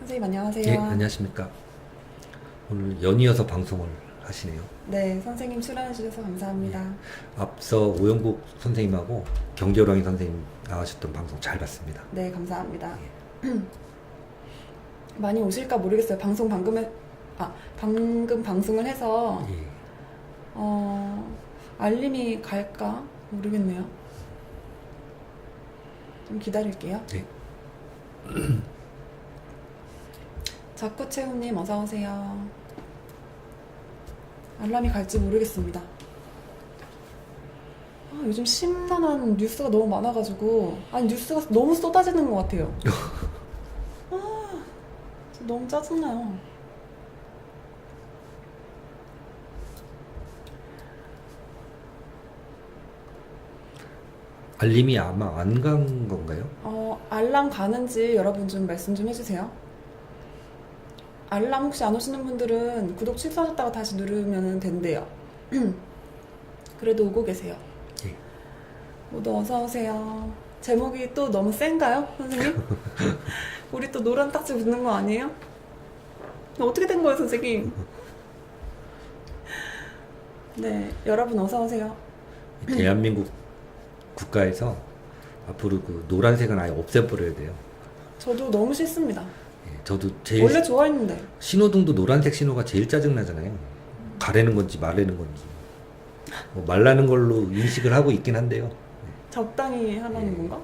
선생님 안녕하세요. 네, 안녕하십니까. 오늘 연이어서 방송을 하시네요. 네, 선생님 출연해 주셔서 감사합니다. 앞서 오영국 선생님하고 경제호랑이 선생님 나와셨던 방송 잘 봤습니다. 네, 감사합니다. 많이 오실까 모르겠어요. 방금 방송을 해서 예. 알림이 갈까 모르겠네요. 좀 기다릴게요. 네. 자꾸채우님 어서 오세요. 알람이 갈지 모르겠습니다. 요즘 심란한 뉴스가 너무 많아가지고 뉴스가 너무 쏟아지는 것 같아요. 진짜 너무 짜증나요. 알림이 아마 안 간 건가요? 알람 가는지 여러분 좀 말씀 좀 해주세요. 알람 혹시 안 오시는 분들은 구독 취소하셨다가 다시 누르면 된대요. 그래도 오고 계세요. 예. 모두 어서 오세요. 제목이 또 너무 센가요, 선생님? 우리 또 노란 딱지 붙는 거 아니에요? 어떻게 된 거예요, 선생님? 네, 여러분 어서 오세요. 대한민국 국가에서 앞으로 그 노란색은 아예 없애버려야 돼요. 저도 너무 싫습니다. 예, 저도 제일 원래 좋아했는데. 신호등도 노란색 신호가 제일 짜증나잖아요. 가라는 건지 말라는 건지. 뭐 말라는 걸로 인식을 하고 있긴 한데요. 적당히 하라는 예. 건가?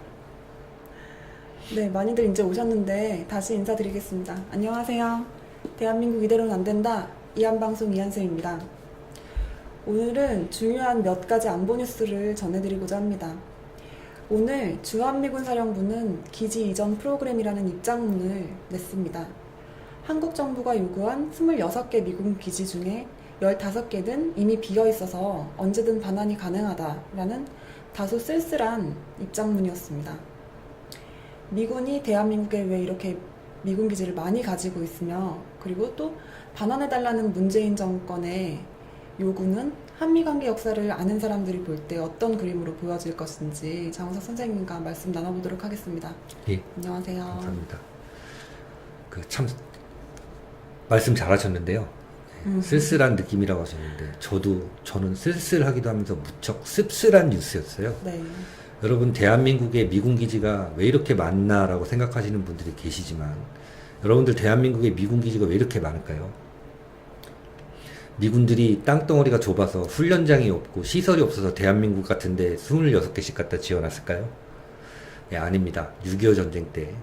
네, 많이들 이제 오셨는데 다시 인사드리겠습니다. 안녕하세요. 대한민국 이대로는 안 된다. 이한방송 이한쌤입니다. 오늘은 중요한 몇 가지 안보 뉴스를 전해드리고자 합니다. 오늘 주한미군 사령부는 기지 이전 프로그램이라는 입장문을 냈습니다. 한국 정부가 요구한 26개 미군 기지 중에 15개는 이미 비어 있어서 언제든 반환이 가능하다라는 다소 쓸쓸한 입장문이었습니다. 미군이 대한민국에 왜 이렇게 미군 기지를 많이 가지고 있으며, 그리고 또 반환해달라는 문재인 정권의 요구는 한미관계 역사를 아는 사람들이 볼 때 어떤 그림으로 보여질 것인지 장우석 선생님과 말씀 나눠보도록 하겠습니다. 예. 안녕하세요. 감사합니다. 참 말씀 잘하셨는데요. 쓸쓸한 느낌이라고 하셨는데 저는 쓸쓸하기도 하면서 무척 씁쓸한 뉴스였어요. 네. 여러분, 대한민국의 미군 기지가 왜 이렇게 많나라고 생각하시는 분들이 계시지만, 여러분들 대한민국의 미군 기지가 왜 이렇게 많을까요? 미군들이 땅덩어리가 좁아서 훈련장이 없고 시설이 없어서 대한민국 같은데 26개씩 갖다 지어놨을까요? 예, 아닙니다. 6.25 전쟁 때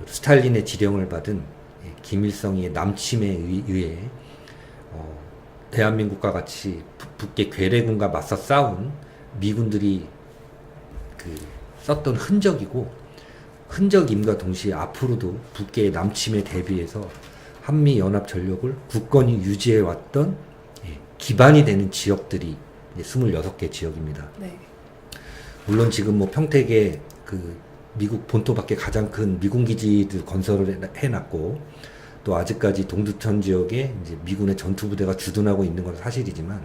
스탈린의 지령을 받은 김일성의 남침에 의해 대한민국과 같이 북계 괴뢰군과 맞서 싸운 미군들이 썼던 흔적이고, 흔적임과 동시에 앞으로도 북계의 남침에 대비해서 한미 연합 전력을 굳건히 유지해 왔던 기반이 되는 지역들이 26개 지역입니다. 네. 물론 지금 뭐 평택에 미국 본토 밖에 가장 큰 미군 기지들 건설을 해놨고, 또 아직까지 동두천 지역에 이제 미군의 전투부대가 주둔하고 있는 건 사실이지만,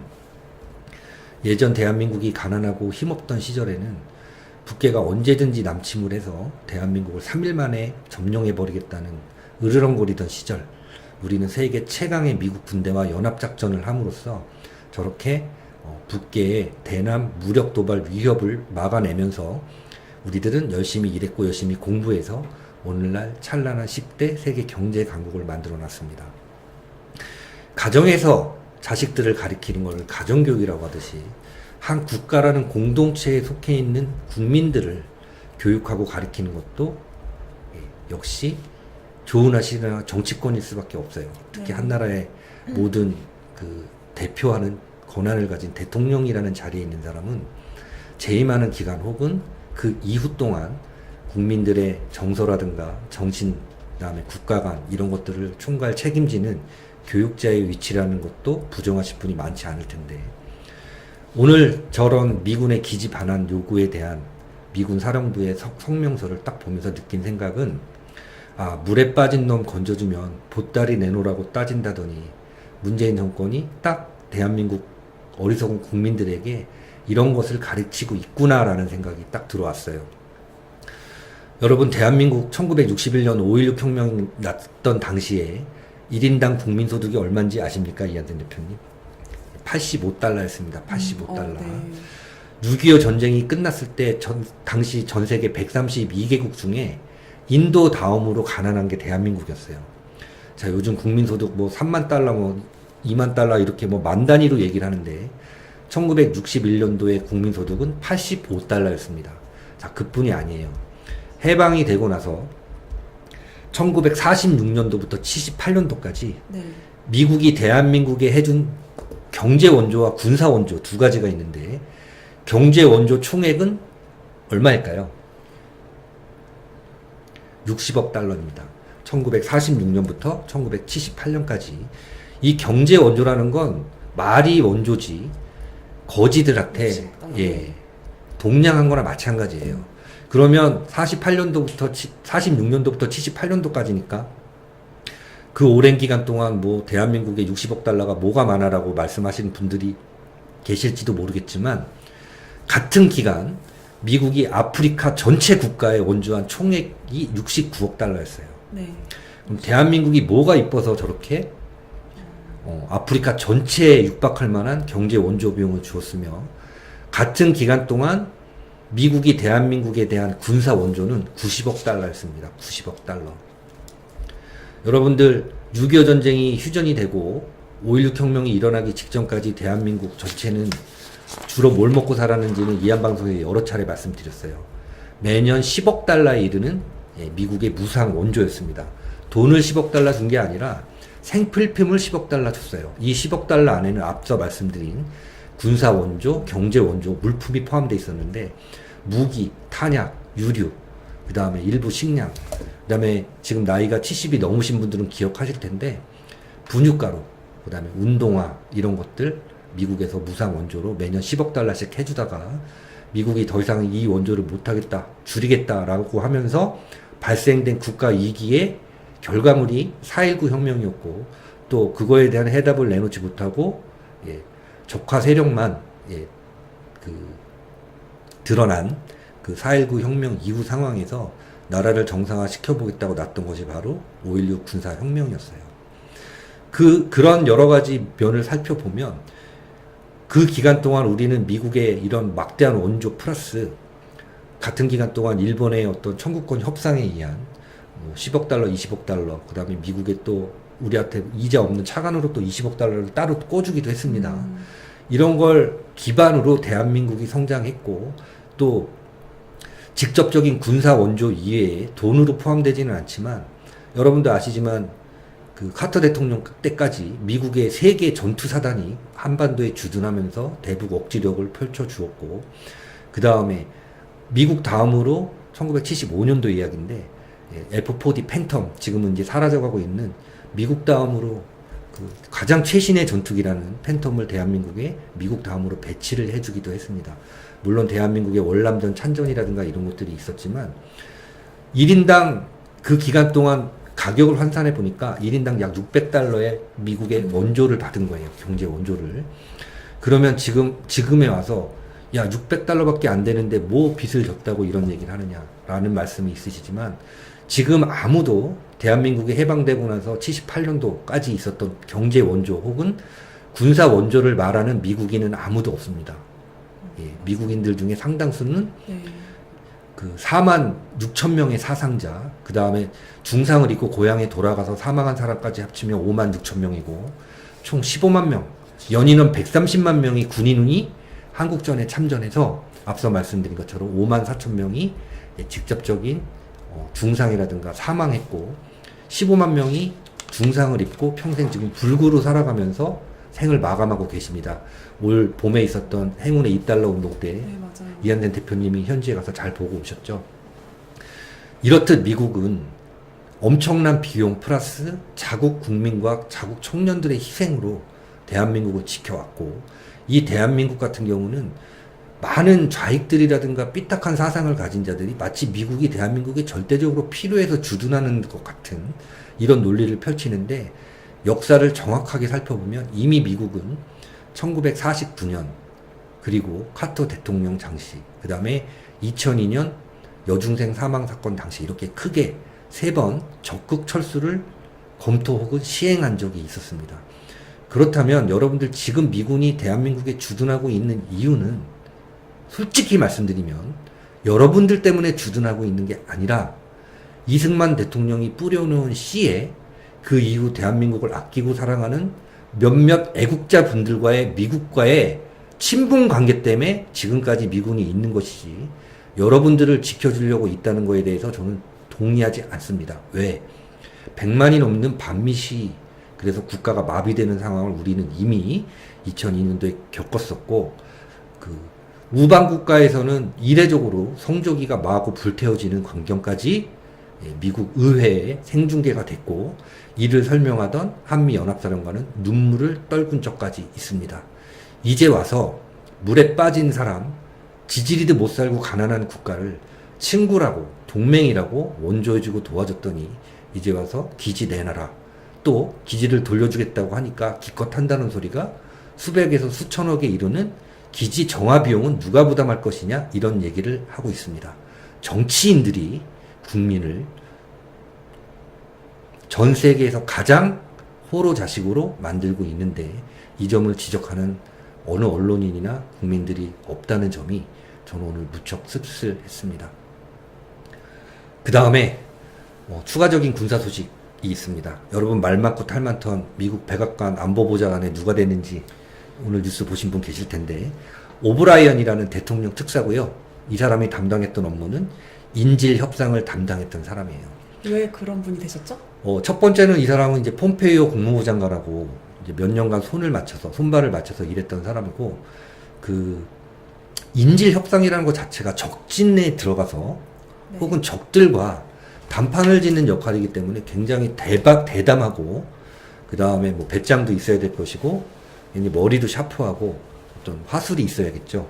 예전 대한민국이 가난하고 힘없던 시절에는 북계가 언제든지 남침을 해서 대한민국을 3일 만에 점령해버리겠다는 으르렁거리던 시절, 우리는 세계 최강의 미국 군대와 연합작전을 함으로써 저렇게 북계의 대남 무력 도발 위협을 막아내면서 우리들은 열심히 일했고 열심히 공부해서 오늘날 찬란한 10대 세계 경제 강국을 만들어 놨습니다. 가정에서 자식들을 가리키는 것을 가정교육이라고 하듯이, 한 국가라는 공동체에 속해 있는 국민들을 교육하고 가리키는 것도 역시 좋은 아시나 정치권일 수밖에 없어요. 특히 네. 한 나라의 모든 대표하는 권한을 가진 대통령이라는 자리에 있는 사람은 재임하는 기간 혹은 그 이후 동안 국민들의 정서라든가 정신, 그다음에 국가관 이런 것들을 총괄 책임지는 교육자의 위치라는 것도 부정하실 분이 많지 않을 텐데, 오늘 저런 미군의 기지 반환 요구에 대한 미군 사령부의 성명서를 딱 보면서 느낀 생각은, 물에 빠진 놈 건져주면 보따리 내놓으라고 따진다더니 문재인 정권이 딱 대한민국 어리석은 국민들에게 이런 것을 가르치고 있구나라는 생각이 딱 들어왔어요. 여러분 대한민국 1961년 5.16 혁명이 났던 당시에 1인당 국민소득이 얼마인지 아십니까? 이한ten 대표님. 85달러였습니다. 85달러. 네. 6.25 전쟁이 끝났을 때 당시 전 세계 132개국 중에 인도 다음으로 가난한 게 대한민국이었어요. 자, 요즘 국민소득 뭐 3만 달러, 뭐 2만 달러 이렇게 뭐 만 단위로 얘기를 하는데 1961년도에 국민소득은 85달러였습니다. 자, 그뿐이 아니에요. 해방이 되고 나서 1946년도부터 78년도까지 네. 미국이 대한민국에 해준 경제 원조와 군사 원조 두 가지가 있는데 경제 원조 총액은 얼마일까요? 60억 달러입니다. 1946년부터 1978년까지 이 경제 원조라는 건 말이 원조지 거지들한테 동냥한 거나 마찬가지예요. 그러면 46년도부터 78년도까지니까 그 오랜 기간 동안 뭐 대한민국에 60억 달러가 뭐가 많아라고 말씀하시는 분들이 계실지도 모르겠지만 같은 기간 미국이 아프리카 전체 국가에 원조한 총액이 69억 달러였어요. 네. 그럼 대한민국이 뭐가 이뻐서 저렇게 아프리카 전체에 육박할 만한 경제 원조 비용을 주었으며 같은 기간 동안 미국이 대한민국에 대한 군사 원조는 90억 달러였습니다. 90억 달러. 여러분들 6.25 전쟁이 휴전이 되고 5.16 혁명이 일어나기 직전까지 대한민국 전체는 주로 뭘 먹고 살았는지는 이한방송에 여러 차례 말씀드렸어요. 매년 10억 달러에 이르는 미국의 무상 원조였습니다. 돈을 10억 달러 준 게 아니라 생필품을 10억 달러 줬어요. 이 10억 달러 안에는 앞서 말씀드린 군사 원조, 경제 원조, 물품이 포함되어 있었는데 무기, 탄약, 유류, 그 다음에 일부 식량, 그 다음에 지금 나이가 70이 넘으신 분들은 기억하실 텐데 분유가루, 그 다음에 운동화 이런 것들 미국에서 무상 원조로 매년 10억 달러씩 해주다가 미국이 더 이상 이 원조를 못하겠다, 줄이겠다라고 하면서 발생된 국가 이기의 결과물이 4.19 혁명이었고 또 그거에 대한 해답을 내놓지 못하고 적화 세력만 드러난 그 4.19 혁명 이후 상황에서 나라를 정상화 시켜보겠다고 났던 것이 바로 5.16 군사혁명이었어요. 그런 여러 가지 면을 살펴보면 그 기간 동안 우리는 미국의 이런 막대한 원조 플러스 같은 기간 동안 일본의 어떤 청구권 협상에 의한 10억 달러, 20억 달러, 그 다음에 미국에 또 우리한테 이자 없는 차관으로 또 20억 달러를 따로 꿔주기도 했습니다. 이런 걸 기반으로 대한민국이 성장했고 또 직접적인 군사 원조 이외에 돈으로 포함되지는 않지만 여러분도 아시지만 그 카터 대통령 때까지 미국의 세계 전투사단이 한반도에 주둔하면서 대북 억지력을 펼쳐주었고 그 다음에 미국 다음으로 1975년도 이야기인데 F-4D 팬텀 지금은 이제 사라져가고 있는 미국 다음으로 그 가장 최신의 전투기라는 팬텀을 대한민국에 미국 다음으로 배치를 해주기도 했습니다. 물론 대한민국의 월남전 찬전이라든가 이런 것들이 있었지만 1인당 그 기간 동안 가격을 환산해 보니까 1인당 약 600달러의 미국의 원조를 받은 거예요. 경제 원조를. 그러면 지금에 와서 야 600달러밖에 안 되는데 뭐 빚을 졌다고 이런 얘기를 하느냐라는 말씀이 있으시지만 지금 아무도 대한민국이 해방되고 나서 78년도까지 있었던 경제 원조 혹은 군사 원조를 말하는 미국인은 아무도 없습니다. 미국인들 중에 상당수는 그 4만 6천 명의 사상자, 그 다음에 중상을 입고 고향에 돌아가서 사망한 사람까지 합치면 5만 6천 명이고 총 15만 명, 연인원 130만 명이 군인이 한국전에 참전해서 앞서 말씀드린 것처럼 5만 4천 명이 직접적인 중상이라든가 사망했고 15만 명이 중상을 입고 평생 지금 불구로 살아가면서 생을 마감하고 계십니다. 올 봄에 있었던 행운의 2달러 운동 때 이한ten 대표님이 현지에 가서 잘 보고 오셨죠. 이렇듯 미국은 엄청난 비용 플러스 자국 국민과 자국 청년들의 희생으로 대한민국을 지켜왔고 이 대한민국 같은 경우는 많은 좌익들이라든가 삐딱한 사상을 가진 자들이 마치 미국이 대한민국에 절대적으로 필요해서 주둔하는 것 같은 이런 논리를 펼치는데 역사를 정확하게 살펴보면 이미 미국은 1949년 그리고 카터 대통령 장시 그 다음에 2002년 여중생 사망 사건 당시 이렇게 크게 3번 적극 철수를 검토 혹은 시행한 적이 있었습니다. 그렇다면 여러분들 지금 미군이 대한민국에 주둔하고 있는 이유는 솔직히 말씀드리면 여러분들 때문에 주둔하고 있는 게 아니라 이승만 대통령이 뿌려놓은 씨에 그 이후 대한민국을 아끼고 사랑하는 몇몇 애국자 분들과의 미국과의 친분 관계 때문에 지금까지 미군이 있는 것이지 여러분들을 지켜주려고 있다는 거에 대해서 저는 동의하지 않습니다. 왜? 100만이 넘는 반미시 그래서 국가가 마비되는 상황을 우리는 이미 2002년도에 겪었었고 그 우방 국가에서는 이례적으로 성조기가 마구 불태워지는 광경까지 미국 의회에 생중계가 됐고 이를 설명하던 한미연합사령관은 눈물을 떨군 적까지 있습니다. 이제 와서 물에 빠진 사람, 지지리도 못 살고 가난한 국가를 친구라고 동맹이라고 원조해주고 도와줬더니 이제 와서 기지 내놔라. 또 기지를 돌려주겠다고 하니까 기껏 한다는 소리가 수백에서 수천억에 이르는 기지 정화 비용은 누가 부담할 것이냐 이런 얘기를 하고 있습니다. 정치인들이 국민을 전 세계에서 가장 호로자식으로 만들고 있는데 이 점을 지적하는 어느 언론인이나 국민들이 없다는 점이 저는 오늘 무척 씁쓸했습니다. 그 다음에 추가적인 군사 소식이 있습니다. 여러분 말 많고 탈 많던 미국 백악관 안보보좌관에 누가 됐는지 오늘 뉴스 보신 분 계실 텐데 오브라이언이라는 대통령 특사고요. 이 사람이 담당했던 업무는 인질 협상을 담당했던 사람이에요. 왜 그런 분이 되셨죠? 첫 번째는 이 사람은 이제 폼페이오 국무부 장관하고 이제 몇 년간 손발을 맞춰서 일했던 사람이고, 그, 인질 협상이라는 것 자체가 적진내에 들어가서 네. 혹은 적들과 단판을 짓는 역할이기 때문에 굉장히 대담하고, 그 다음에 뭐 배짱도 있어야 될 것이고, 이제 머리도 샤프하고, 어떤 화술이 있어야겠죠.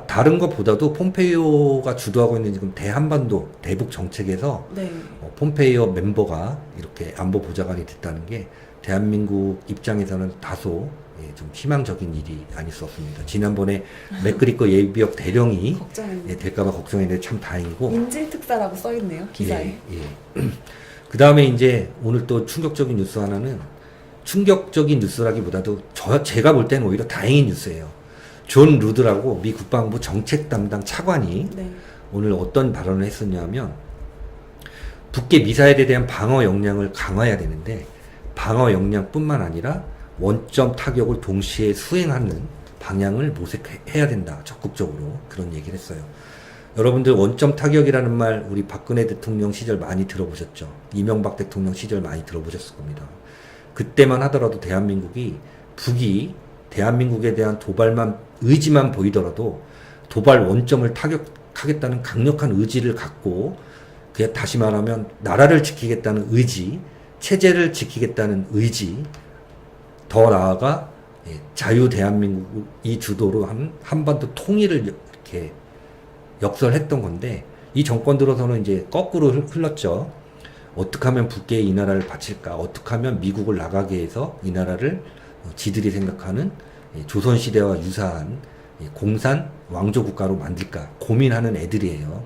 다른 것보다도 폼페이오가 주도하고 있는 지금 대한반도 대북 정책에서 네. 폼페이오 멤버가 이렇게 안보 보좌관이 됐다는 게 대한민국 입장에서는 다소 좀 희망적인 일이 아닐 수 없습니다. 지난번에 맥그리거 예비역 대령이 될까봐 걱정했는데 참 다행이고. 인질 특사라고 써있네요, 기사에. 그 다음에 이제 오늘 또 충격적인 뉴스 하나는 충격적인 뉴스라기보다도 제가 볼 때는 오히려 다행인 뉴스예요. 존 루드라고 미 국방부 정책 담당 차관이 네. 오늘 어떤 발언을 했었냐면 북계 미사일에 대한 방어 역량을 강화해야 되는데 방어 역량뿐만 아니라 원점 타격을 동시에 수행하는 방향을 모색해야 된다. 적극적으로 그런 얘기를 했어요. 여러분들 원점 타격이라는 말 우리 박근혜 대통령 시절 많이 들어보셨죠? 이명박 대통령 시절 많이 들어보셨을 겁니다. 그때만 하더라도 대한민국이 북이 대한민국에 대한 의지만 보이더라도 도발 원점을 타격하겠다는 강력한 의지를 갖고 그게 다시 말하면 나라를 지키겠다는 의지, 체제를 지키겠다는 의지, 더 나아가 자유 대한민국이 주도로 한 한반도 통일을 이렇게 역설했던 건데 이 정권 들어서는 이제 거꾸로 흘렀죠. 어떻게 하면 북계에 이 나라를 바칠까? 어떻게 하면 미국을 나가게 해서 이 나라를 지들이 생각하는 조선시대와 유사한 공산 왕조 국가로 만들까? 고민하는 애들이에요.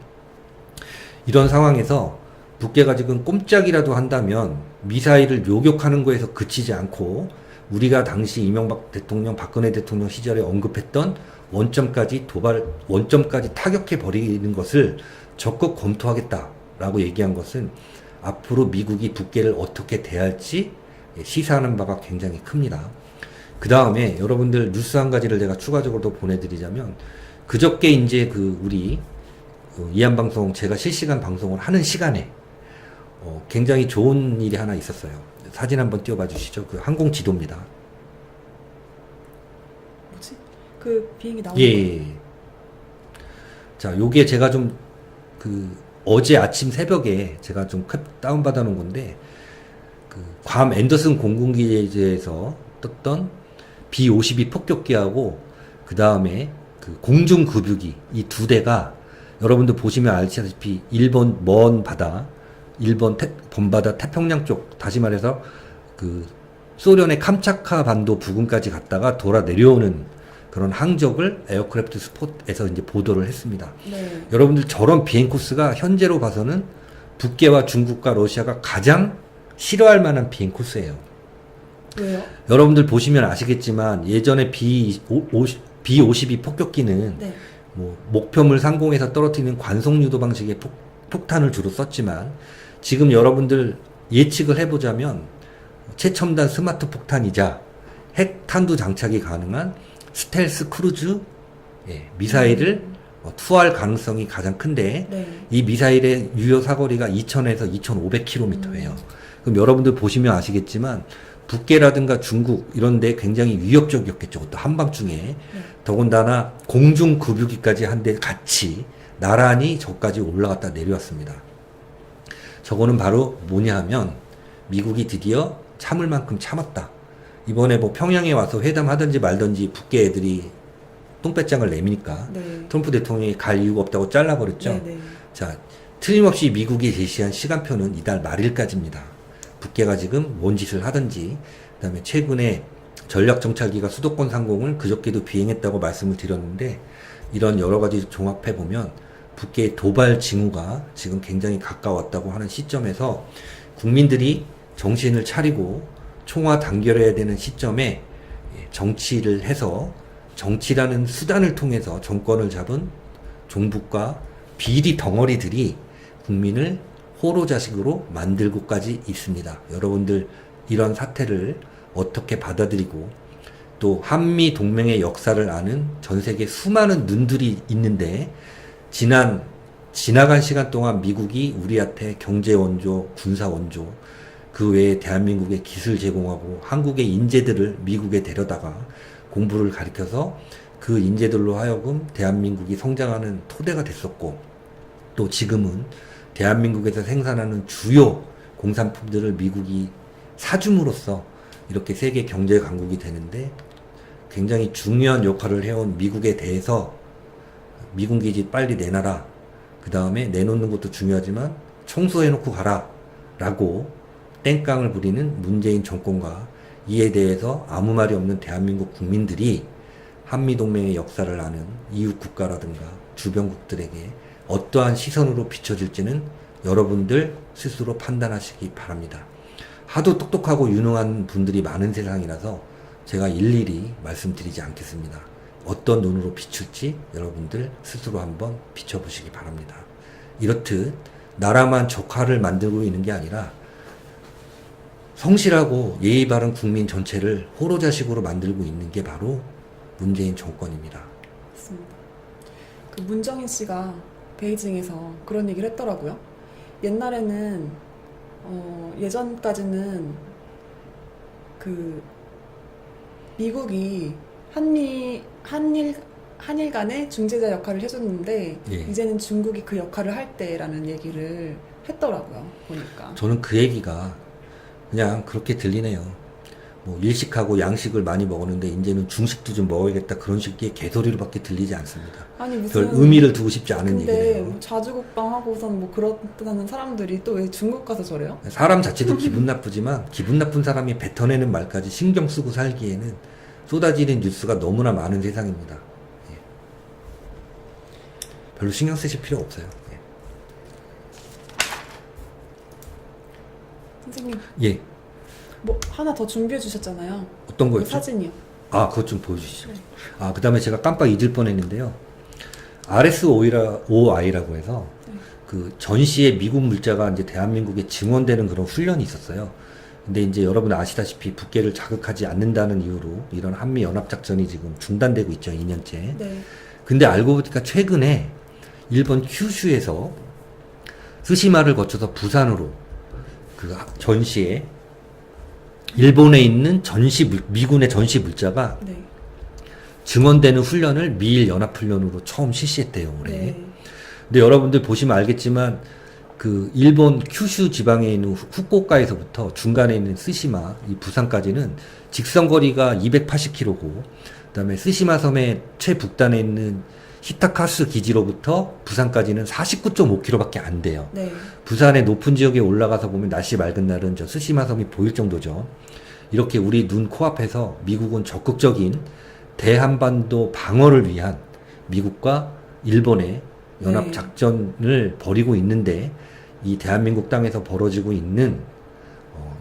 이런 상황에서 북계가 지금 꼼짝이라도 한다면 미사일을 요격하는 거에서 그치지 않고 우리가 당시 이명박 대통령, 박근혜 대통령 시절에 언급했던 원점까지 타격해 버리는 것을 적극 검토하겠다라고 얘기한 것은 앞으로 미국이 북계를 어떻게 대할지 시사하는 바가 굉장히 큽니다. 그 다음에 여러분들 뉴스 한 가지를 제가 추가적으로 더 보내드리자면 그저께 이제 우리 이한방송 제가 실시간 방송을 하는 시간에 굉장히 좋은 일이 하나 있었어요. 사진 한번 띄워봐 주시죠. 그 항공 지도입니다. 뭐지? 그 비행기 나오는 예. 자, 요게 제가 좀 어제 아침 새벽에 제가 좀 다운받아 놓은 건데 괌 앤더슨 공군기지에서 떴던 B-52 폭격기하고 그 다음에 공중급유기 이 두 대가 여러분들 보시면 알다시피 일본 먼 바다, 일본 번바다 태평양 쪽, 다시 말해서 소련의 캄차카 반도 부근까지 갔다가 돌아 내려오는 그런 항적을 에어크래프트 스폿에서 이제 보도를 했습니다. 네. 여러분들 저런 비행 코스가 현재로 봐서는 북계와 중국과 러시아가 가장 싫어할 만한 비행 코스예요. 왜요? 여러분들 보시면 아시겠지만 예전에 B-52 폭격기는 네. 뭐 목표물 상공에서 떨어뜨리는 관속 유도 방식의 폭탄을 주로 썼지만 지금 여러분들 예측을 해보자면 최첨단 스마트 폭탄이자 핵 탄두 장착이 가능한 스텔스 크루즈 미사일을 투하할 가능성이 가장 큰데 네. 이 미사일의 유효 사거리가 2000에서 2500km예요. 그럼 여러분들 보시면 아시겠지만 북계라든가 중국 이런 데 굉장히 위협적이었겠죠. 또 한밤중에. 더군다나 공중급유기까지 한 대 같이 나란히 저까지 올라갔다 내려왔습니다. 저거는 바로 뭐냐 하면 미국이 드디어 참을 만큼 참았다. 이번에 뭐 평양에 와서 회담하든지 말든지 북계 애들이 똥배짱을 내미니까 네. 트럼프 대통령이 갈 이유가 없다고 잘라버렸죠. 네. 네. 자, 틀림없이 미국이 제시한 시간표는 이달 말일까지입니다. 북계가 지금 뭔 짓을 하든지, 그 다음에 최근에 전략정찰기가 수도권 상공을 그저께도 비행했다고 말씀을 드렸는데, 이런 여러 가지 종합해보면 북계의 도발 징후가 지금 굉장히 가까웠다고 하는 시점에서 국민들이 정신을 차리고 총화 단결해야 되는 시점에 정치를 해서 정치라는 수단을 통해서 정권을 잡은 종북과 비리 덩어리들이 국민을 호로자식으로 만들고까지 있습니다. 여러분들 이런 사태를 어떻게 받아들이고 또 한미 동맹의 역사를 아는 전 세계 수많은 눈들이 있는데 지나간 시간 동안 미국이 우리한테 경제 원조, 군사 원조, 그 외에 대한민국에 기술 제공하고 한국의 인재들을 미국에 데려다가 공부를 가르쳐서 그 인재들로 하여금 대한민국이 성장하는 토대가 됐었고, 또 지금은 대한민국에서 생산하는 주요 공산품들을 미국이 사줌으로써 이렇게 세계 경제 강국이 되는데 굉장히 중요한 역할을 해온 미국에 대해서 미군 기지 빨리 내놔라. 그 다음에 내놓는 것도 중요하지만 청소해놓고 가라. 라고 땡깡을 부리는 문재인 정권과 이에 대해서 아무 말이 없는 대한민국 국민들이 한미동맹의 역사를 아는 이웃 국가라든가 주변국들에게 어떠한 시선으로 비춰질지는 여러분들 스스로 판단하시기 바랍니다. 하도 똑똑하고 유능한 분들이 많은 세상이라서 제가 일일이 말씀드리지 않겠습니다. 어떤 눈으로 비출지 여러분들 스스로 한번 비춰보시기 바랍니다. 이렇듯 나라만 적화를 만들고 있는 게 아니라 성실하고 예의 바른 국민 전체를 호로자식으로 만들고 있는 게 바로 문재인 정권입니다. 맞습니다. 그 문정인 씨가 베이징에서 그런 얘기를 했더라고요. 옛날에는 예전까지는 그 미국이 한일 간의 중재자 역할을 해줬는데 예. 이제는 중국이 그 역할을 할 때라는 얘기를 했더라고요. 보니까. 저는 그 얘기가 그냥 그렇게 들리네요. 뭐 일식하고 양식을 많이 먹었는데 이제는 중식도 좀 먹어야겠다 그런 식의 개소리로밖에 들리지 않습니다. 아니 별 무슨 의미를 두고 싶지 않은 근데 얘기네요. 뭐 자주국방 하고선 뭐 그렇다는 사람들이 또 왜 중국 가서 저래요? 사람 자체도 기분 나쁘지만 기분 나쁜 사람이 뱉어내는 말까지 신경 쓰고 살기에는 쏟아지는 뉴스가 너무나 많은 세상입니다. 예. 별로 신경 쓰실 필요 없어요. 선생님 예. 뭐 하나 더 준비해 주셨잖아요. 어떤 그 거였죠? 사진이요. 아, 그것 좀 보여주시죠. 네. 아, 그 다음에 제가 깜빡 잊을 뻔했는데요. RS-OI라고 해서 그 전시에 미군 물자가 이제 대한민국에 증원되는 그런 훈련이 있었어요. 근데 이제 여러분 아시다시피 북계를 자극하지 않는다는 이유로 이런 한미 연합작전이 지금 중단되고 있죠, 2년째. 네. 근데 알고 보니까 최근에 일본 큐슈에서 스시마를 거쳐서 부산으로 그 전시에 일본에 있는 미군의 전시 물자가 네. 증원되는 훈련을 미일 연합훈련으로 처음 실시했대요, 올해. 네. 근데 여러분들 보시면 알겠지만 그 일본 큐슈 지방에 있는 후쿠오카에서부터 중간에 있는 스시마, 이 부산까지는 직선 거리가 280km고, 그다음에 스시마 섬의 최북단에 있는 히타카스 기지로부터 부산까지는 49.5km밖에 안 돼요. 네. 부산의 높은 지역에 올라가서 보면 날씨 맑은 날은 저 스시마 섬이 보일 정도죠. 이렇게 우리 눈 코앞에서 미국은 적극적인 대한반도 방어를 위한 미국과 일본의 연합 네. 작전을 벌이고 있는데 이 대한민국 땅에서 벌어지고 있는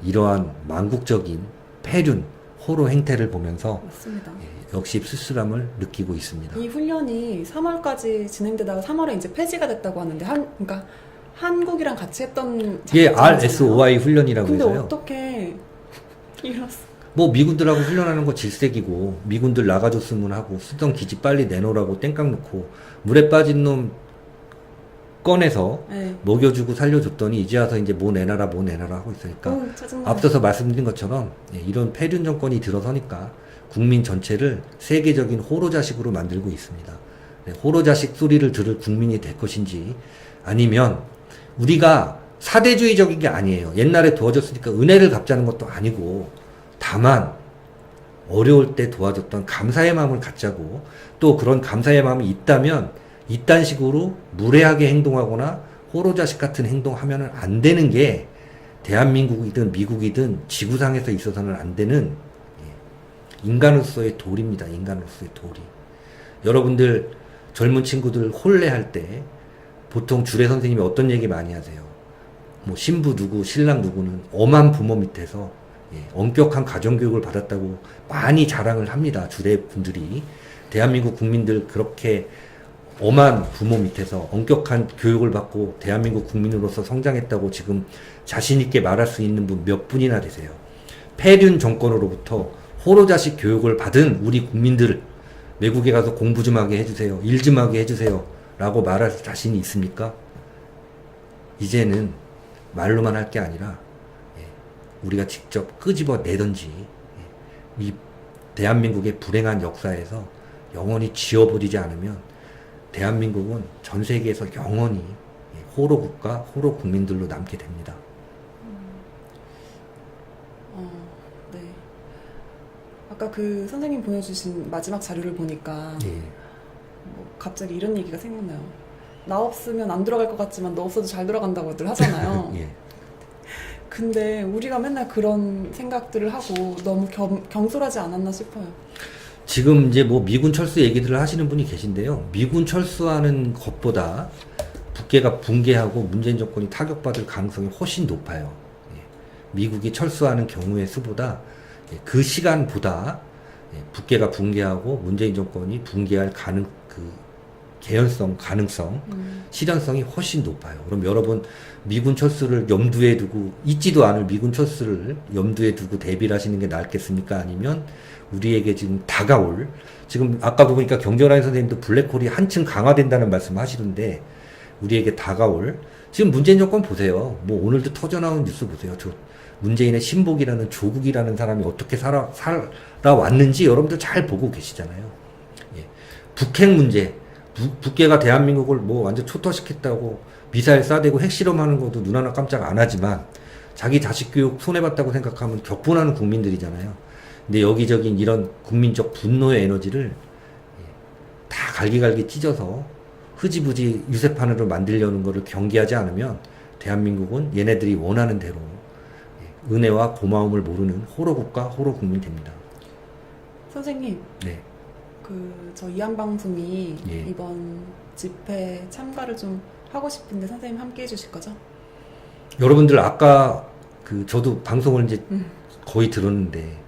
이러한 망국적인 폐륜, 호로 행태를 보면서 맞습니다. 역시 쓸쓸함을 느끼고 있습니다. 이 훈련이 3월까지 진행되다가 3월에 이제 폐지가 됐다고 하는데 그러니까 한국이랑 같이 했던 이게 작전이잖아요. RSOI 훈련이라고 근데 해서요. 어떻게 이렇습니까? 뭐 미군들하고 훈련하는 거 질색이고 미군들 나가줬으면 하고 쓰던 기지 빨리 내놓으라고 땡깡 놓고 물에 빠진 놈 꺼내서 네. 먹여주고 살려줬더니 이제 와서 이제 뭐 내놔라 하고 있으니까 짜증나. 앞서서 말씀드린 것처럼 이런 폐륜 정권이 들어서니까 국민 전체를 세계적인 호로 자식으로 만들고 있습니다. 호로 자식 소리를 들을 국민이 될 것인지 아니면 우리가 사대주의적인 게 아니에요. 옛날에 도와줬으니까 은혜를 갚자는 것도 아니고 다만 어려울 때 도와줬던 감사의 마음을 갖자고 또 그런 감사의 마음이 있다면 이딴 식으로 무례하게 행동하거나 호로자식 같은 행동하면 안 되는 게 대한민국이든 미국이든 지구상에서 있어서는 안 되는 인간으로서의 도리입니다. 인간으로서의 도리. 여러분들 젊은 친구들 혼례할 때 보통 주례 선생님이 어떤 얘기 많이 하세요? 뭐 신부 누구, 신랑 누구는 엄한 부모 밑에서 엄격한 가정교육을 받았다고 많이 자랑을 합니다. 주례 분들이. 대한민국 국민들 그렇게 엄한 부모 밑에서 엄격한 교육을 받고 대한민국 국민으로서 성장했다고 지금 자신있게 말할 수 있는 분 몇 분이나 되세요. 폐륜 정권으로부터 호로자식 교육을 받은 우리 국민들 외국에 가서 공부 좀 하게 해주세요. 일 좀 하게 해주세요. 라고 말할 자신이 있습니까? 이제는 말로만 할 게 아니라 우리가 직접 끄집어 내던지 이 대한민국의 불행한 역사에서 영원히 지워버리지 않으면 대한민국은 전 세계에서 영원히 호로 국가, 호로 국민들로 남게 됩니다. 네. 아까 그 선생님 보내주신 마지막 자료를 보니까 뭐 갑자기 이런 얘기가 생각나요. 나 없으면 안 돌아갈 것 같지만 너 없어도 잘 돌아간다고들 하잖아요. 예. 근데 우리가 맨날 그런 생각들을 하고 너무 경솔하지 않았나 싶어요. 지금 이제 뭐 미군 철수 얘기들을 하시는 분이 계신데요. 미군 철수하는 것보다 북괴가 붕괴하고 문재인 정권이 타격받을 가능성이 훨씬 높아요. 미국이 철수하는 경우의 수보다 그 시간보다 북괴가 붕괴하고 문재인 정권이 붕괴할 개연성, 가능성, 실현성이 훨씬 높아요. 그럼 여러분 미군 철수를 염두에 두고 있지도 않을 미군 철수를 염두에 두고 대비를 하시는 게 낫겠습니까? 아니면 우리에게 지금 다가올 지금 아까 보니까 경제라인 선생님도 블랙홀이 한층 강화된다는 말씀 하시던데 우리에게 다가올 지금 문재인 정권 보세요. 뭐 오늘도 터져나온 뉴스 보세요. 저 문재인의 신복이라는 조국이라는 사람이 어떻게 살아왔는지 여러분들 잘 보고 계시잖아요. 북핵 문제 북괴가 대한민국을 뭐 완전 초토화시켰다고 미사일 쏴대고 핵실험하는 것도 눈 하나 깜짝 안 하지만 자기 자식 교육 손해봤다고 생각하면 격분하는 국민들이잖아요. 근데 여기저기 이런 국민적 분노의 에너지를 다 갈기갈기 찢어서 흐지부지 유세판으로 만들려는 것을 경계하지 않으면 대한민국은 얘네들이 원하는 대로 은혜와 고마움을 모르는 호로국가, 호로국민 됩니다. 선생님, 네. 저 이한방송이 예. 이번 집회 참가를 좀 하고 싶은데 선생님 함께 해주실 거죠? 여러분들 아까 저도 방송을 이제 거의 들었는데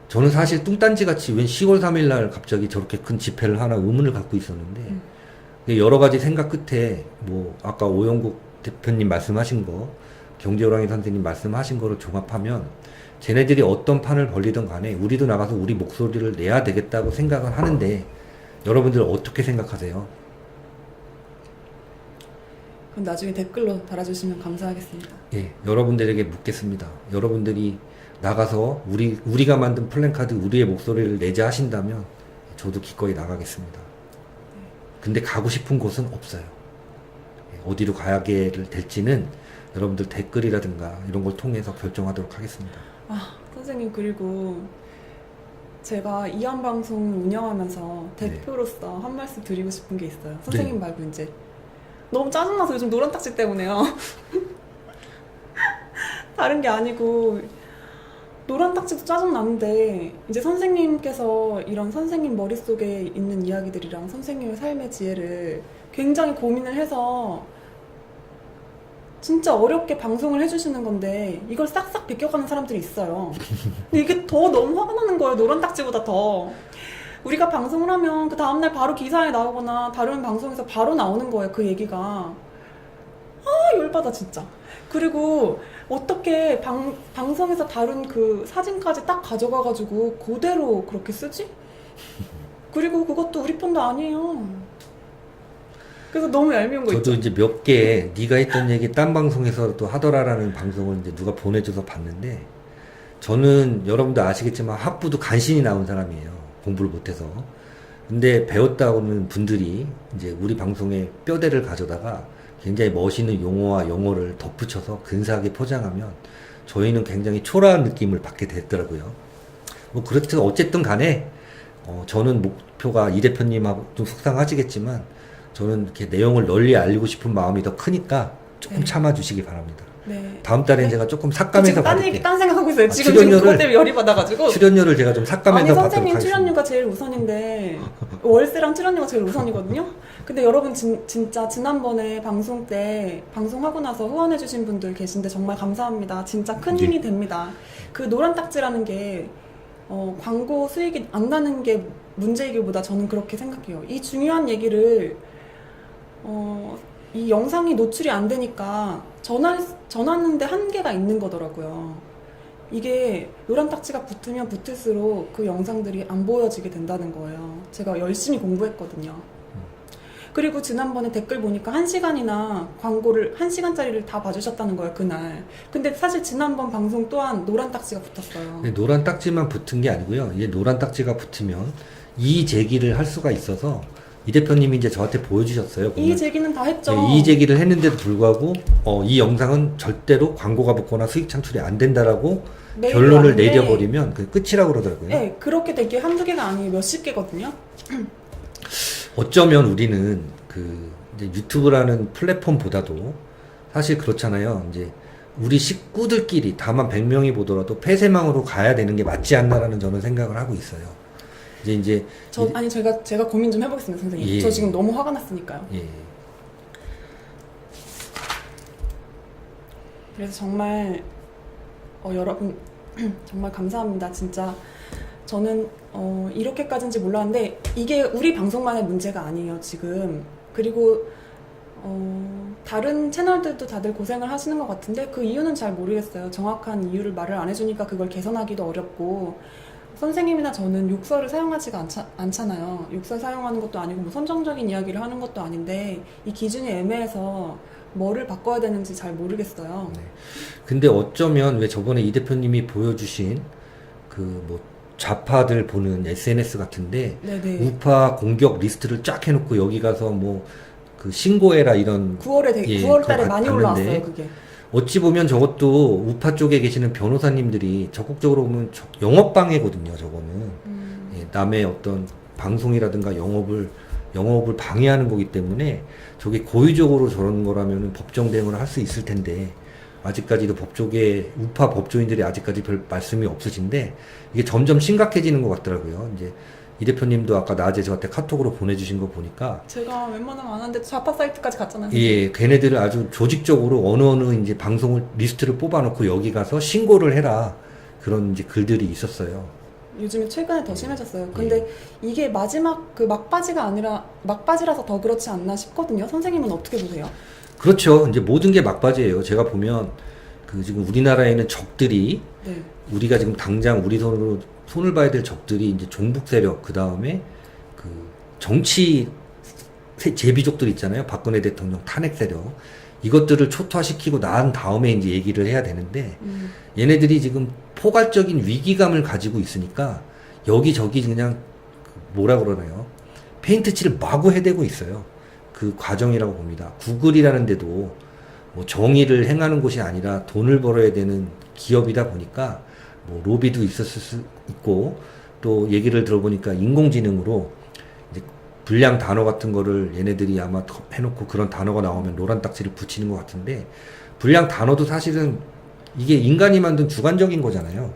저는 사실 뚱딴지 같이 웬 10월 3일 날 갑자기 저렇게 큰 집회를 하나 의문을 갖고 있었는데 여러 가지 생각 끝에 뭐 아까 오영국 대표님 말씀하신 거 경제호랑이 선생님 말씀하신 거를 종합하면 쟤네들이 어떤 판을 벌리든 간에 우리도 나가서 우리 목소리를 내야 되겠다고 생각을 하는데 여러분들 어떻게 생각하세요? 그럼 나중에 댓글로 달아주시면 감사하겠습니다. 예, 여러분들에게 묻겠습니다. 여러분들이 나가서 우리가 만든 플랜카드 우리의 목소리를 내자 하신다면 저도 기꺼이 나가겠습니다. 근데 가고 싶은 곳은 없어요. 어디로 가게 될지는 여러분들 댓글이라든가 이런 걸 통해서 결정하도록 하겠습니다. 선생님 그리고 제가 이한방송을 운영하면서 대표로서 한 말씀 드리고 싶은 게 있어요. 선생님 말고 이제 너무 짜증나서 요즘 노란 딱지 때문에요. 다른 게 아니고 노란 딱지도 짜증나는데 이제 선생님께서 이런 선생님 머릿속에 있는 이야기들이랑 선생님의 삶의 지혜를 굉장히 고민을 해서 진짜 어렵게 방송을 해주시는 건데 이걸 싹싹 베껴가는 사람들이 있어요. 근데 이게 더 너무 화가 나는 거예요. 노란 딱지보다 더. 우리가 방송을 하면 그 다음날 바로 기사에 나오거나 다른 방송에서 바로 나오는 거예요. 그 얘기가. 아, 열받아 진짜. 그리고 어떻게 방송에서 다룬 그 사진까지 딱 가져가가지고 그대로 그렇게 쓰지? 그리고 그것도 우리 편도 아니에요. 그래서 너무 얄미운 거 저도 있죠. 이제 몇 개 네가 했던 얘기 딴 방송에서도 하더라라는 방송을 이제 누가 보내줘서 봤는데, 저는 여러분도 아시겠지만 학부도 간신히 나온 사람이에요. 공부를 못해서. 근데 배웠다고는 분들이 이제 우리 방송에 뼈대를 가져다가 굉장히 멋있는 용어와 영어를 덧붙여서 근사하게 포장하면 저희는 굉장히 초라한 느낌을 받게 됐더라고요. 뭐 그렇죠. 어쨌든 간에 저는 목표가 이 대표님하고 좀 속상하시겠지만 저는 이렇게 내용을 널리 알리고 싶은 마음이 더 크니까 조금 네. 참아주시기 바랍니다. 네. 다음 달엔 네? 제가 조금 저 삭감해서 지금 받을게요. 딴 생각하고 있어요. 아, 지금 출연료를- 그것 때문에 열이 받아가지고. 출연료를 제가 좀 삭감해서 아니 받도록 선생님 하겠습니다. 출연료가 제일 우선인데 월세랑 출연료가 제일 우선이거든요. 근데 여러분 진짜 지난번에 방송 때 방송하고 나서 후원해주신 분들 계신데 정말 감사합니다. 진짜 큰 힘이 됩니다. 그 노란 딱지라는 게 광고 수익이 안 나는 게 문제이기보다 저는 그렇게 생각해요. 이 중요한 얘기를 이 영상이 노출이 안 되니까 전하는데 한계가 있는 거더라고요. 이게 노란 딱지가 붙으면 붙을수록 그 영상들이 안 보여지게 된다는 거예요. 제가 열심히 공부했거든요. 그리고 지난번에 댓글 보니까 1시간이나 광고를 1시간짜리를 다 봐주셨다는 거예요, 그날. 근데 사실 지난번 방송 또한 노란 딱지가 붙었어요. 네, 노란 딱지만 붙은 게 아니고요. 이제 노란 딱지가 붙으면 이의 제기를 할 수가 있어서 이 대표님이 이제 저한테 보여주셨어요. 보면. 이의 제기는 다 했죠. 네, 이의 제기를 했는데도 불구하고 이 영상은 절대로 광고가 붙거나 수익 창출이 안 된다라고 메일이 결론을 왔는데 내려버리면 그게 끝이라고 그러더라고요. 네, 그렇게 된 게 한두 개가 아니에요. 몇십 개거든요. 어쩌면 우리는 이제 유튜브라는 플랫폼보다도 사실 그렇잖아요. 이제 우리 식구들끼리 다만 100명이 보더라도 폐쇄망으로 가야 되는 게 맞지 않나라는 저는 생각을 하고 있어요. 아니 제가 고민 좀 해보겠습니다, 선생님. 예. 저 지금 너무 화가 났으니까요. 예. 그래서 정말 여러분 정말 감사합니다. 진짜 저는 이렇게까지인지 몰랐는데 이게 우리 방송만의 문제가 아니에요, 지금. 그리고 다른 채널들도 다들 고생을 하시는 것 같은데 그 이유는 잘 모르겠어요. 정확한 이유를 말을 안 해주니까 그걸 개선하기도 어렵고, 선생님이나 저는 욕설을 사용하지가 않잖아요. 욕설 사용하는 것도 아니고 뭐 선정적인 이야기를 하는 것도 아닌데 이 기준이 애매해서 뭐를 바꿔야 되는지 잘 모르겠어요. 네. 근데 어쩌면 왜 저번에 이 대표님이 보여주신 뭐 좌파들 보는 SNS 같은데 네네. 우파 공격 리스트를 쫙 해놓고 여기 가서 그 신고해라 이런 9월 달에 그거 많이 봤는데 올라왔어요, 그게. 어찌 보면 저것도 우파 쪽에 계시는 변호사님들이 적극적으로 보면 영업방해거든요, 저거는. 예, 남의 어떤 방송이라든가 영업을 방해하는 거기 때문에 저게 고의적으로 저런 거라면 법정 대응을 할 수 있을 텐데 아직까지도 법조계 우파 법조인들이 아직까지 별 말씀이 없으신데 이게 점점 심각해지는 것 같더라고요. 이제 이 대표님도 아까 낮에 저한테 카톡으로 보내주신 거 보니까 제가 웬만하면 안 하는데 좌파 사이트까지 갔잖아요. 예, 걔네들을 아주 조직적으로 어느 이제 방송을 리스트를 뽑아놓고 여기 가서 신고를 해라 그런 이제 글들이 있었어요. 요즘에 최근에 더 심해졌어요. 근데 이게 마지막 그 막바지가 아니라 막바지라서 더 그렇지 않나 싶거든요. 선생님은 어떻게 보세요? 그렇죠. 이제 모든 게 막바지예요. 제가 보면 지금 우리나라에 있는 적들이 네. 우리가 지금 당장 우리 손을 봐야 될 적들이 이제 종북 세력, 그 다음에 정치 제비족들 있잖아요. 박근혜 대통령 탄핵 세력. 이것들을 초토화시키고 난 다음에 이제 얘기를 해야 되는데 얘네들이 지금 포괄적인 위기감을 가지고 있으니까 여기저기 그냥 뭐라 그러나요? 페인트 칠을 마구 해대고 있어요. 그 과정이라고 봅니다. 구글이라는 데도 뭐 정의를 행하는 곳이 아니라 돈을 벌어야 되는 기업이다 보니까 뭐 로비도 있었을 수 있고, 또 얘기를 들어보니까 인공지능으로 이제 불량 단어 같은 거를 얘네들이 아마 해놓고 그런 단어가 나오면 노란 딱지를 붙이는 것 같은데, 불량 단어도 사실은 이게 인간이 만든 주관적인 거잖아요.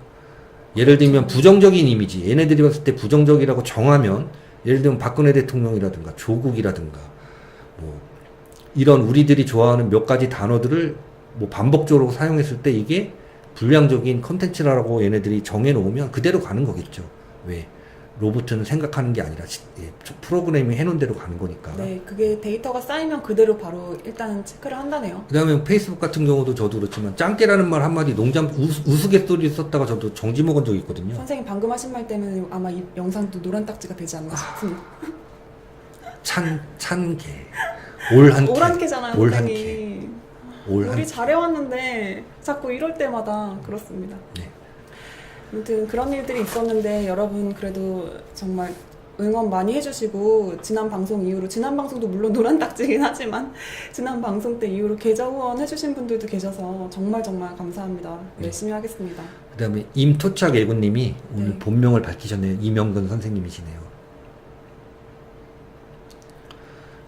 예를 들면 부정적인 이미지, 얘네들이 봤을 때 부정적이라고 정하면, 예를 들면 박근혜 대통령이라든가 조국이라든가 뭐 이런 우리들이 좋아하는 몇 가지 단어들을 뭐 반복적으로 사용했을 때 이게 불량적인 컨텐츠라고 얘네들이 정해놓으면 그대로 가는 거겠죠. 왜? 로봇은 생각하는 게 아니라 프로그래밍 해놓은 대로 가는 거니까. 네, 그게 데이터가 쌓이면 그대로 바로 일단은 체크를 한다네요. 그 다음에 페이스북 같은 경우도 저도 그렇지만 짱깨라는 말 한마디 농담 우스갯소리 썼다가 저도 정지 먹은 적이 있거든요. 선생님 방금 하신 말 때문에 아마 이 영상도 노란 딱지가 되지 않나 싶습니다. 찬개. 올 한 개. 오란캐잖아요, 올 한 선생님. 올 한 우리 개. 잘해왔는데 자꾸 이럴 때마다 그렇습니다. 네. 아무튼 그런 일들이 있었는데 여러분 그래도 정말 응원 많이 해주시고 지난 방송 이후로 지난 방송도 물론 노란 딱지긴 하지만 지난 방송 때 이후로 계좌 후원 해주신 분들도 계셔서 정말 정말 감사합니다. 네. 열심히 하겠습니다. 그 다음에 임토착 애구님이 오늘 네. 본명을 밝히셨네요. 이명근 선생님이시네요.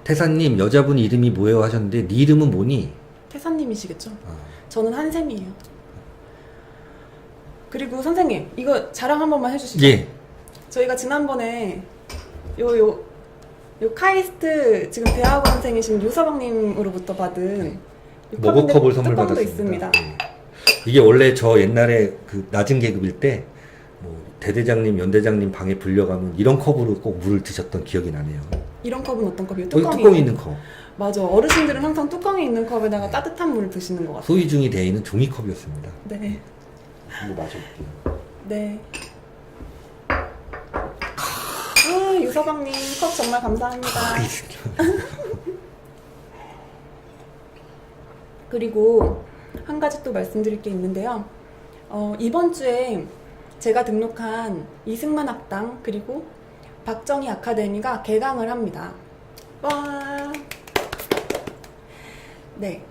태사님 여자분 이름이 뭐예요 하셨는데 네 이름은 뭐니? 태사님이시겠죠? 아, 저는 한샘이에요. 그리고 선생님 이거 자랑 한 번만 해주시죠. 예. 저희가 지난번에 요 카이스트 지금 대학원생이신 유서방님으로부터 받은 이 머그컵을 컵인데 선물 뚜껑도 받았습니다. 있습니다. 예. 이게 원래 저 옛날에 그 낮은 계급일 때 뭐 대대장님, 연대장님 방에 불려가면 이런 컵으로 꼭 물을 드셨던 기억이 나네요. 이런 컵은 어떤 컵이에요? 여기 뚜껑이 있는 컵. 맞아. 어르신들은 항상 뚜껑이 있는 컵에다가 따뜻한 물을 드시는 것 같아요. 소위중이 되어 있는 종이컵이었습니다. 네. 이거 마셔볼게요. 네. 유서방님 컵 정말 감사합니다. 그리고 한 가지 또 말씀드릴 게 있는데요. 이번 주에 제가 등록한 이승만 학당 그리고 박정희 아카데미가 개강을 합니다. 와. 네.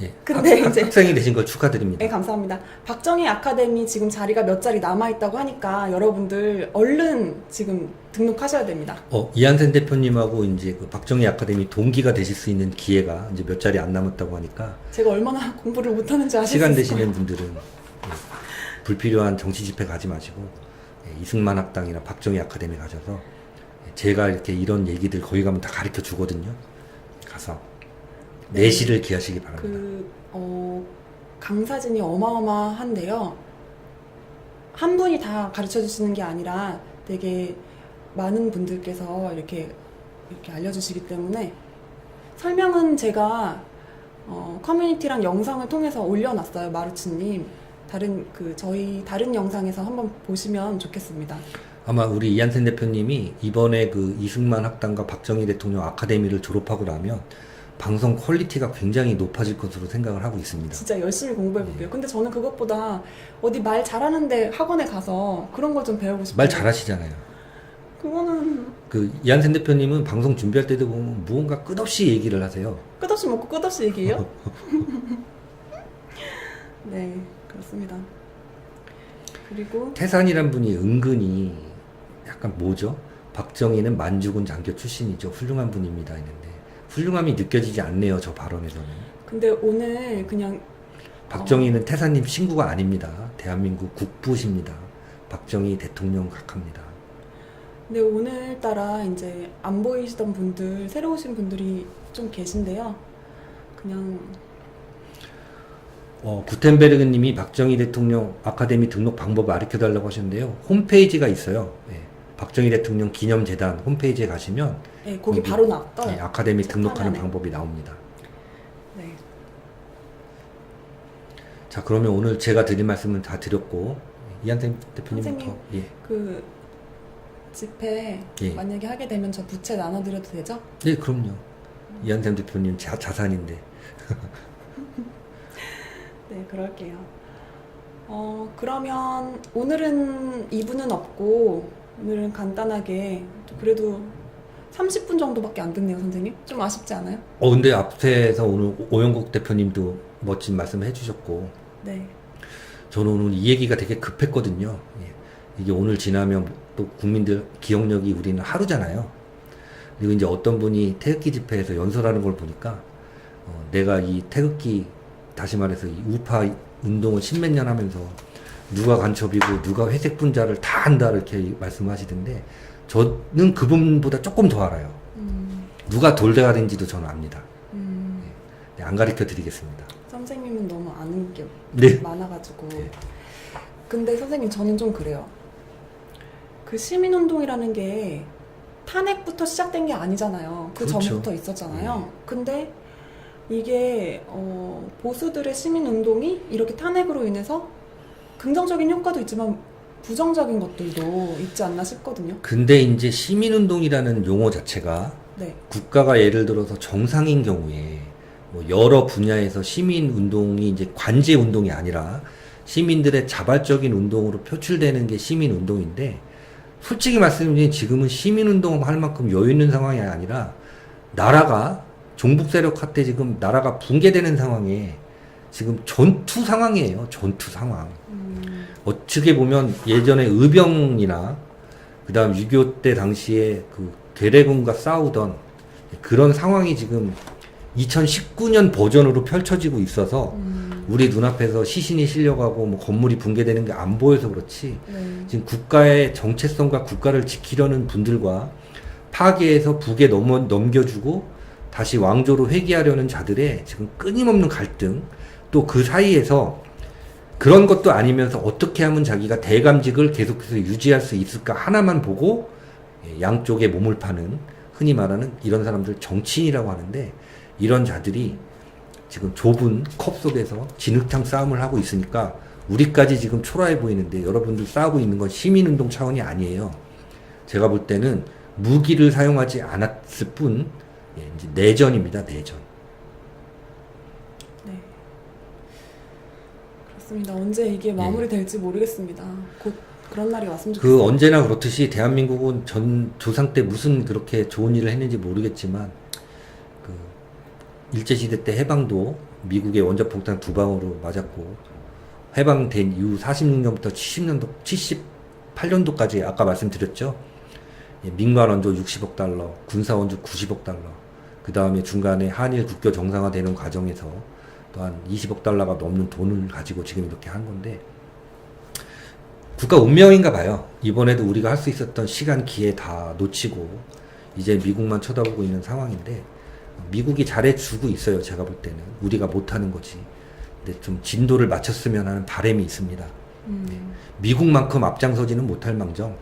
예. 근데 이제 학생이 되신 걸 축하드립니다. 네, 감사합니다. 박정희 아카데미 지금 자리가 몇 자리 남아있다고 하니까 여러분들 얼른 지금 등록하셔야 됩니다. 이한센 대표님하고 이제 그 박정희 아카데미 동기가 되실 수 있는 기회가 이제 몇 자리 안 남았다고 하니까 제가 얼마나 공부를 못하는지 아실 수 시간 있을 되시는 거예요. 분들은 불필요한 정치 집회 가지 마시고 이승만 학당이나 박정희 아카데미 가셔서 제가 이렇게 이런 얘기들 거기 가면 다 가르쳐 주거든요. 가서 네. 내실을 기하시기 바랍니다. 강사진이 어마어마한데요. 한 분이 다 가르쳐 주시는 게 아니라 되게 많은 분들께서 이렇게 알려주시기 때문에 설명은 제가 커뮤니티랑 영상을 통해서 올려놨어요. 마루치님. 저희 다른 영상에서 한번 보시면 좋겠습니다. 아마 우리 이한센 대표님이 이번에 그 이승만 학당과 박정희 대통령 아카데미를 졸업하고 나면 방송 퀄리티가 굉장히 높아질 것으로 생각을 하고 있습니다. 진짜 열심히 공부해볼게요. 근데 저는 그것보다 어디 말 잘하는데 학원에 가서 그런 걸 좀 배우고 싶어요. 말 잘하시잖아요. 그거는 그 이한센 대표님은 방송 준비할 때도 보면 무언가 끝없이 얘기를 하세요. 끝없이 먹고 끝없이 얘기해요? 네, 그렇습니다. 그리고 태산이란 분이 은근히 약간 뭐죠? 박정희는 만주군 장교 출신이죠. 훌륭한 분입니다. 했는데 훌륭함이 느껴지지 않네요. 저 발언에서는. 근데 오늘 그냥 박정희는 태사님 친구가 아닙니다. 대한민국 국부십니다. 박정희 대통령 각합니다. 근데 오늘따라 이제 안 보이시던 분들, 새로 오신 분들이 좀 계신데요. 그냥 구텐베르그 님이 박정희 대통령 아카데미 등록 방법 가르쳐달라고 하셨는데요. 홈페이지가 있어요. 예. 박정희 대통령 기념재단 홈페이지에 가시면 네, 거기 바로 나왔다. 예, 아카데미 등록하는 화면에. 방법이 나옵니다. 네. 자, 그러면 오늘 제가 드릴 말씀은 다 드렸고 이한택 대표님부터. 선생님. 예. 그 집회 예. 만약에 하게 되면 저 부채 나눠드려도 되죠? 네, 그럼요. 이한택 대표님 자산인데. 네, 그럴게요. 그러면 오늘은 2부는 없고 오늘은 간단하게 그래도 30분 정도밖에 안 됐네요, 선생님. 좀 아쉽지 않아요? 근데 앞에서 오늘 오영국 대표님도 멋진 말씀을 해주셨고 네. 저는 오늘 이 얘기가 되게 급했거든요. 예. 이게 오늘 지나면 또 국민들 기억력이 우리는 하루잖아요. 그리고 이제 어떤 분이 태극기 집회에서 연설하는 걸 보니까 내가 이 태극기 다시 말해서 이 우파 운동을 십몇 년 하면서 누가 간첩이고 누가 회색 분자를 다 안다 이렇게 말씀하시던데 저는 그분보다 조금 더 알아요. 누가 돌대가 된지도 저는 압니다. 네, 안 가르쳐 드리겠습니다. 선생님은 너무 아는 게 네. 많아가지고. 네. 근데 선생님 저는 좀 그래요. 그 시민운동이라는 게 탄핵부터 시작된 게 아니잖아요. 그 그렇죠. 전부터 있었잖아요. 네. 근데 이게 보수들의 시민운동이 이렇게 탄핵으로 인해서 긍정적인 효과도 있지만 부정적인 것들도 있지 않나 싶거든요. 근데 이제 시민운동이라는 용어 자체가 네. 국가가 예를 들어서 정상인 경우에 뭐 여러 분야에서 시민운동이 이제 관제운동이 아니라 시민들의 자발적인 운동으로 표출되는 게 시민운동인데 솔직히 말씀드리면 지금은 시민운동 할 만큼 여유 있는 상황이 아니라 나라가 종북 세력 때 지금 나라가 붕괴되는 상황에 지금 전투 상황이에요. 전투 상황. 어떻게 보면 예전에 의병이나 그다음 6.25 때 당시에 그 괴뢰군과 싸우던 그런 상황이 지금 2019년 버전으로 펼쳐지고 있어서 우리 눈앞에서 시신이 실려가고 뭐 건물이 붕괴되는 게 안 보여서 그렇지 지금 국가의 정체성과 국가를 지키려는 분들과 파괴해서 북에 넘겨주고 다시 왕조로 회귀하려는 자들의 지금 끊임없는 갈등 또 그 사이에서 그런 것도 아니면서 어떻게 하면 자기가 대감직을 계속해서 유지할 수 있을까 하나만 보고 양쪽에 몸을 파는 흔히 말하는 이런 사람들 정치인이라고 하는데 이런 자들이 지금 좁은 컵 속에서 진흙탕 싸움을 하고 있으니까 우리까지 지금 초라해 보이는데 여러분들 싸우고 있는 건 시민운동 차원이 아니에요. 제가 볼 때는 무기를 사용하지 않았을 뿐 이제 내전입니다. 내전. 네. 그렇습니다. 언제 이게 마무리될지 모르겠습니다. 곧 그런 날이 왔으면 좋겠어요. 그 언제나 그렇듯이 대한민국은 전 조상 때 무슨 그렇게 좋은 일을 했는지 모르겠지만 그 일제시대 때 해방도 미국의 원자폭탄 2방으로 맞았고 해방된 이후 46년부터 78년도까지 아까 말씀드렸죠. 민간 원조 60억 달러, 군사 원조 90억 달러, 그 다음에 중간에 한일 국교 정상화되는 과정에서 또한 20억 달러가 넘는 돈을 가지고 지금 이렇게 한 건데 국가 운명인가 봐요. 이번에도 우리가 할 수 있었던 시간, 기회 다 놓치고 이제 미국만 쳐다보고 있는 상황인데 미국이 잘해주고 있어요. 제가 볼 때는 우리가 못하는 거지. 근데 좀 진도를 맞췄으면 하는 바람이 있습니다. 네. 미국만큼 앞장서지는 못할 망정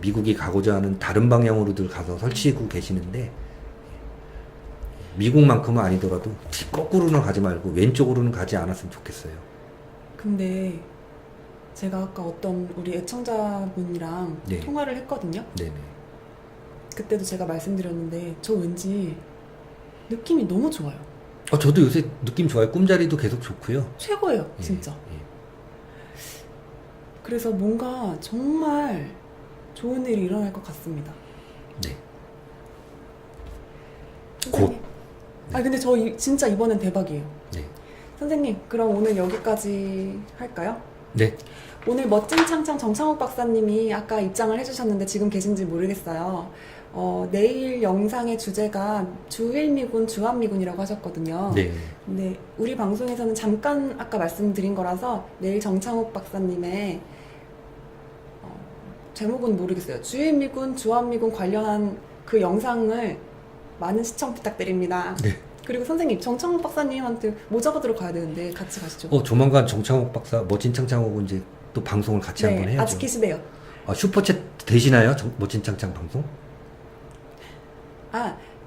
미국이 가고자 하는 다른 방향으로들 가서 설치고 계시는데 미국만큼은 아니더라도 거꾸로는 가지 말고 왼쪽으로는 가지 않았으면 좋겠어요. 근데 제가 아까 어떤 우리 애청자분이랑 네. 통화를 했거든요. 네네. 그때도 제가 말씀드렸는데 저 왠지 느낌이 너무 좋아요. 저도 요새 느낌 좋아요. 꿈자리도 계속 좋고요. 최고예요, 예, 진짜. 예. 그래서 뭔가 정말 좋은 일이 일어날 것 같습니다. 네. 선생님. 아 근데 저 진짜 이번엔 대박이에요. 네. 선생님, 그럼 오늘 여기까지 할까요? 네. 오늘 멋진 창창 정창욱 박사님이 아까 입장을 해주셨는데 지금 계신지 모르겠어요. 내일 영상의 주제가 주일미군, 주한미군이라고 하셨거든요. 네. 근데 우리 방송에서는 잠깐 아까 말씀드린 거라서 내일 정창욱 박사님의 제목은 모르겠어요. 주일미군, 주한미군 관련한 그 영상을 많은 시청 부탁드립니다. 네. 그리고 선생님, 정창욱 박사님한테 모자 받으러 가야 되는데 같이 가시죠. 조만간 정창욱 박사, 멋진 창창욱 이제 또 방송을 같이 한번 해야죠. 아직 계시대요. 슈퍼챗 되시나요? 멋진 창창 방송?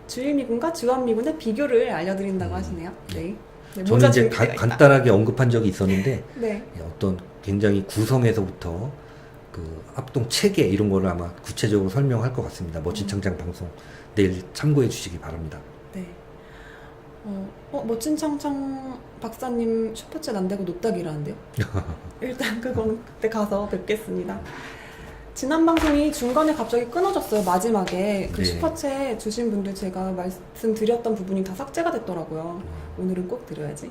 주일미군과 주한미군의 비교를 알려드린다고 하시네요. 네. 네, 저는 모자 이제 준비되어 있다. 간단하게 언급한 적이 있었는데 네. 어떤 굉장히 구성에서부터 그 합동 체계 이런 거를 아마 구체적으로 설명할 것 같습니다. 멋진 창창 방송 내일 참고해 주시기 바랍니다. 네. 멋진 창창 박사님 슈퍼챗 안 되고 노딱이라는데요? 일단 그건 그때 가서 뵙겠습니다. 지난 방송이 중간에 갑자기 끊어졌어요. 마지막에 그 네. 슈퍼챗 주신 분들 제가 말씀드렸던 부분이 다 삭제가 됐더라고요. 오늘은 꼭 드려야지.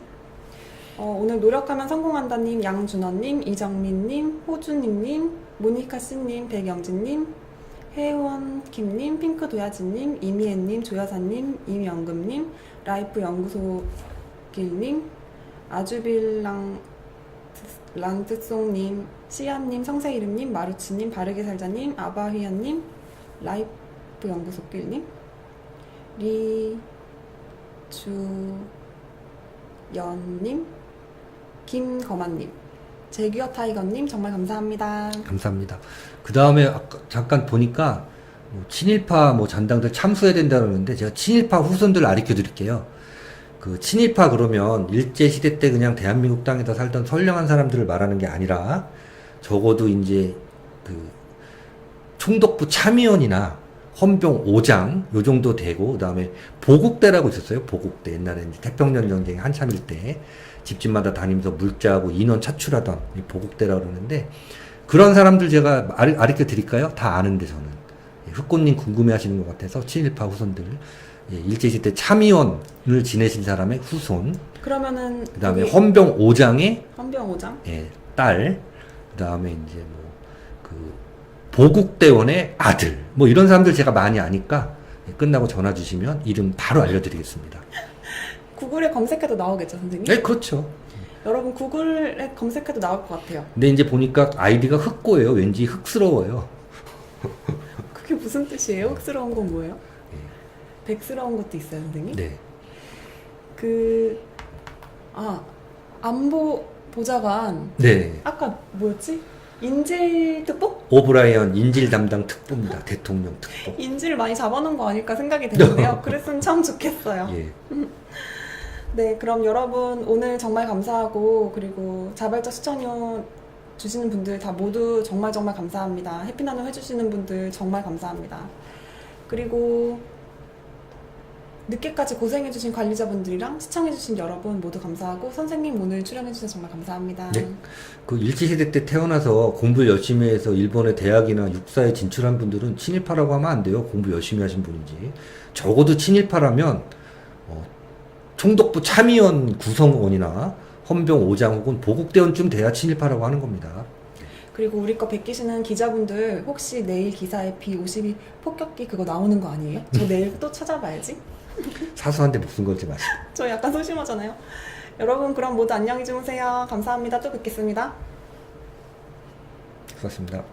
오늘 노력하면 성공한다님, 양준원님, 이정민님, 호주님님, 모니카씨님, 백영진님, 혜원킴님, 핑크도야지님, 이미애님, 조여사님, 임영금님, 라이프 연구소 길님, 아주빌랑 란트송님, 시암님, 성세이름님, 마루치님, 바르게 살자님, 아바휘연님, 라이프 연구소길님, 리주연님, 김거만님, 제규어 타이거님 정말 감사합니다. 감사합니다. 그 다음에 아까 잠깐 보니까 뭐 친일파 뭐 전당들 참수해야 된다 그러는데 제가 친일파 후손들 가르쳐 드릴게요. 그 친일파 그러면 일제시대 때 그냥 대한민국 땅에서 살던 선량한 사람들을 말하는 게 아니라 적어도 이제 그 총독부 참의원이나 헌병 5장 요 정도 되고 그다음에 보국대라고 있었어요. 보국대 옛날에 이제 태평양 전쟁이 한참일 때 집집마다 다니면서 물자하고 인원 차출하던 이 보국대라고 그러는데 그런 사람들 제가 가르쳐 드릴까요? 다 아는데 저는 흑꽃님 궁금해하시는 것 같아서 친일파 후손들 일제시대 참의원을 지내신 사람의 후손 그러면은 그다음에 거기 헌병 5장의 헌병 5장? 딸 그다음에 이제 뭐 그 보국대원의 아들 뭐 이런 사람들 제가 많이 아니까 끝나고 전화 주시면 이름 바로 알려드리겠습니다. 구글에 검색해도 나오겠죠, 선생님? 네, 그렇죠. 여러분 구글에 검색해도 나올 것 같아요. 근데 이제 보니까 아이디가 흑고예요. 왠지 흑스러워요. 그게 무슨 뜻이에요? 흑스러운 건 뭐예요? 백스러운 것도 있어요, 선생님? 네. 안보 보좌관. 네. 아까 뭐였지? 인질특보? 오브라이언 인질 담당 특보입니다. 대통령 특보. 인질을 많이 잡아놓은 거 아닐까 생각이 되는데요. 그랬으면 참 좋겠어요. 예. 네, 그럼 여러분 오늘 정말 감사하고 그리고 자발적 시청료 주시는 분들 다 모두 정말 정말 감사합니다. 해피나눔 해주시는 분들 정말 감사합니다. 그리고 늦게까지 고생해주신 관리자분들이랑 시청해주신 여러분 모두 감사하고 선생님 오늘 출연해주셔서 정말 감사합니다. 네. 그 일제시대 때 태어나서 공부 열심히 해서 일본의 대학이나 육사에 진출한 분들은 친일파라고 하면 안 돼요. 공부 열심히 하신 분인지. 적어도 친일파라면 총독부 참의원 구성원이나 헌병 5장 혹은 보국대원쯤 돼야 친일파라고 하는 겁니다. 그리고 우리 거 베끼시는 기자분들 혹시 내일 기사에 B52 폭격기 그거 나오는 거 아니에요? 저 내일 또 찾아봐야지. 사소한데 목숨 걸지 마시고. 저 약간 소심하잖아요. 여러분 그럼 모두 안녕히 주무세요. 감사합니다. 또 뵙겠습니다. 수고하셨습니다.